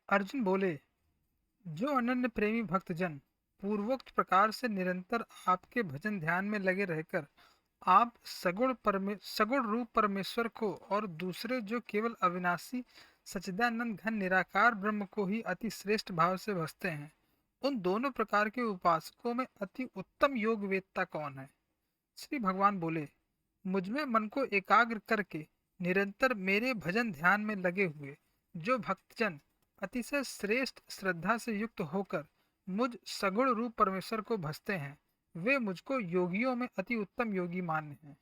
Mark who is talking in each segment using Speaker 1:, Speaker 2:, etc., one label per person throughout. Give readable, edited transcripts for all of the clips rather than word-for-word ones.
Speaker 1: अर्जुन बोले, जो अनन्य प्रेमी भक्तजन पूर्वोक्त प्रकार से निरंतर आपके भजन ध्यान में लगे रहकर आप सगुण रूप परमेश्वर को और दूसरे जो केवल अविनाशी सच्चिदानंद घन निराकार ब्रह्म को ही अति श्रेष्ठ भाव से भजते हैं, उन दोनों प्रकार के उपासकों में अति उत्तम योग वेदता कौन है? श्री भगवान बोले, मुझमें मन को एकाग्र करके निरंतर मेरे भजन ध्यान में लगे हुए जो भक्तजन अतिशय श्रेष्ठ श्रद्धा से युक्त होकर मुझ सगुण रूप परमेश्वर को भजते हैं, वे मुझको योगियों में अति उत्तम योगी मान्य हैं।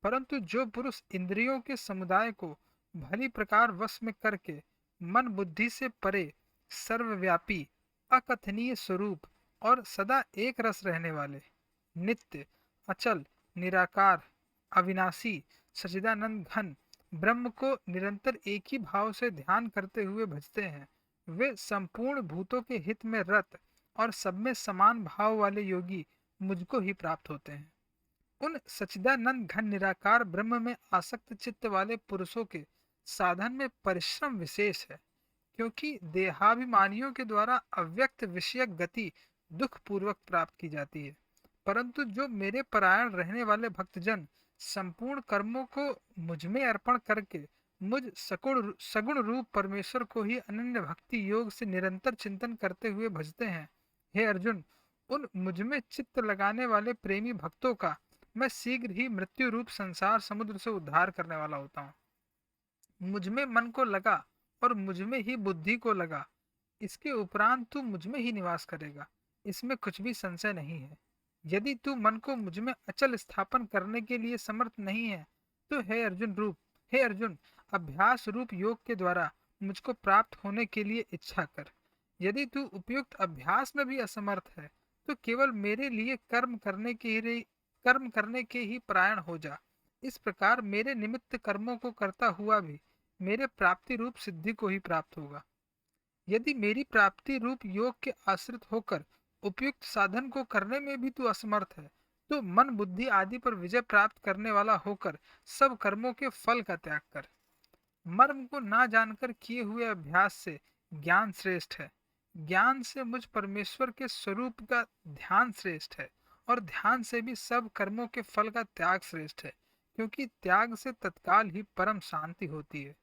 Speaker 1: परंतु जो पुरुष इंद्रियों के समुदाय को भली प्रकार वश में करके मन बुद्धि से परे सर्वव्यापी अकथनीय स्वरूप और सदा एक रस रहने वाले नित्य अचल निराकार अविनाशी सच्चिदानंद घन ब्रह्म को निरंतर एक ही भाव से ध्यान करते हुए भजते हैं, वे संपूर्ण भूतों के हित में रत और सब में समान भाव वाले योगी मुझको ही प्राप्त होते हैं। उन सच्चिदानंद घन निराकार ब्रह्म में आसक्त चित्त वाले पुरुषों के साधन में परिश्रम विशेष है, क्योंकि देहाभिमानियों के द्वारा अव्यक्त विषयक गति दुख पूर्वक प्राप्त की जाती है। परंतु जो मेरे परायण रहने वाले भक्तजन संपूर्ण कर्मों को मुझ में अर्पण करके मुझ सगुण रूप परमेश्वर को ही अनन्य भक्ति योग से निरंतर चिंतन करते हुए भजते हैं, हे अर्जुन, उन मुझ में चित्त लगाने वाले प्रेमी भक्तों का मैं शीघ्र ही मृत्यु रूप संसार समुद्र से उद्धार करने वाला होता हूँ। मुझ में मन को लगा और मुझ में ही बुद्धि को लगा, इसके उपरांत तू मुझ में ही निवास करेगा, इसमें कुछ भी संशय नहीं है। यदि तू मन को मुझ में अचल स्थापन करने के लिए समर्थ नहीं है, तो हे अर्जुन अभ्यास रूप योग के द्वारा मुझको प्राप्त होने के लिए इच्छा कर। यदि तू उपयुक्त अभ्यास में भी असमर्थ है, तो केवल मेरे लिए कर्म करने के ही परायण हो जा। इस प्रकार मेरे निमित्त कर्मों को करता हुआ भी मेरे प्राप्ति रूप सिद्धि को ही प्राप्त होगा। यदि मेरी प्राप्ति रूप योग के आश्रित होकर उपयुक्त साधन को करने में भी तू असमर्थ है, तो मन बुद्धि आदि पर विजय प्राप्त करने वाला होकर सब कर्मों के फल का त्याग कर। मर्म को ना जानकर किए हुए अभ्यास से ज्ञान श्रेष्ठ है, ज्ञान से मुझ परमेश्वर के स्वरूप का ध्यान श्रेष्ठ है, और ध्यान से भी सब कर्मों के फल का त्याग श्रेष्ठ है, क्योंकि त्याग से तत्काल ही परम शांति होती है।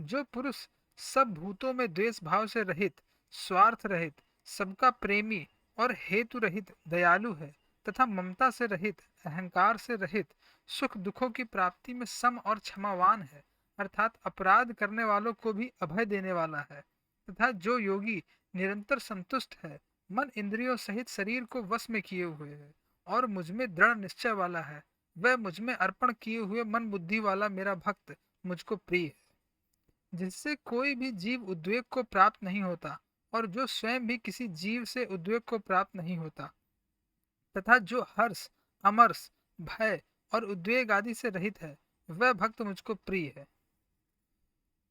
Speaker 1: जो पुरुष सब भूतों में द्वेष भाव से रहित, स्वार्थ रहित, सबका प्रेमी और हेतु रहित दयालु है तथा ममता से रहित, अहंकार से रहित, सुख दुखों की प्राप्ति में सम और क्षमावान है, अर्थात अपराध करने वालों को भी अभय देने वाला है, तथा जो योगी निरंतर संतुष्ट है, मन इंद्रियों सहित शरीर को वश में किए हुए है और मुझ में दृढ़ निश्चय वाला है, वह मुझ में अर्पण किए हुए मन बुद्धि वाला मेरा भक्त मुझको प्रिय है। जिससे कोई भी जीव उद्वेग को प्राप्त नहीं होता और जो स्वयं भी किसी जीव से उद्वेग को प्राप्त नहीं होता, तथा जो हर्ष अमर्ष भय और उद्वेग आदि से रहित है, वह भक्त मुझको प्रिय है।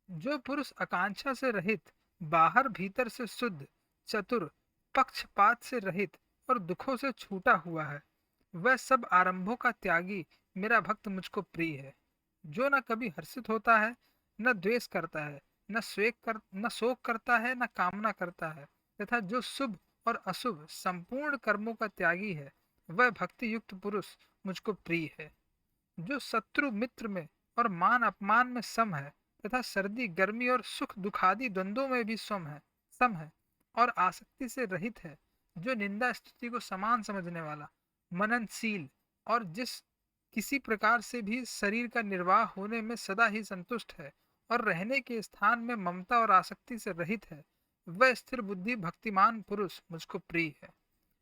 Speaker 1: जो पुरुष आकांक्षा से रहित, बाहर भीतर से शुद्ध, चतुर, पक्षपात से रहित और दुखों से छूटा हुआ है, वह सब आरंभों का त्यागी मेरा भक्त मुझको प्रिय है। जो न कभी हर्षित होता है, न द्वेष करता है, न शोक करता है, न कामना करता है, तथा जो शुभ और अशुभ संपूर्ण कर्मों का त्यागी है, वह भक्ति युक्त पुरुष मुझको प्रिय है। जो शत्रु मित्र में और मान अपमान में सम है, तथा सर्दी गर्मी और सुख दुखादि द्वंद्वों में भी सम है और आसक्ति से रहित है, जो निंदा स्तुति को समान समझने वाला, मननशील और जिस किसी प्रकार से भी शरीर का निर्वाह होने में सदा ही संतुष्ट है और रहने के स्थान में ममता और आसक्ति से रहित है, वह स्थिर बुद्धि भक्तिमान पुरुष मुझको प्रिय है।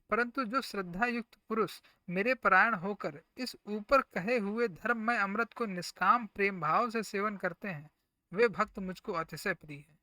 Speaker 1: परंतु जो श्रद्धा युक्त पुरुष मेरे परायण होकर इस ऊपर कहे हुए धर्ममय अमृत को निष्काम प्रेम भाव से सेवन करते हैं, वे भक्त मुझको अतिशय प्रिय है।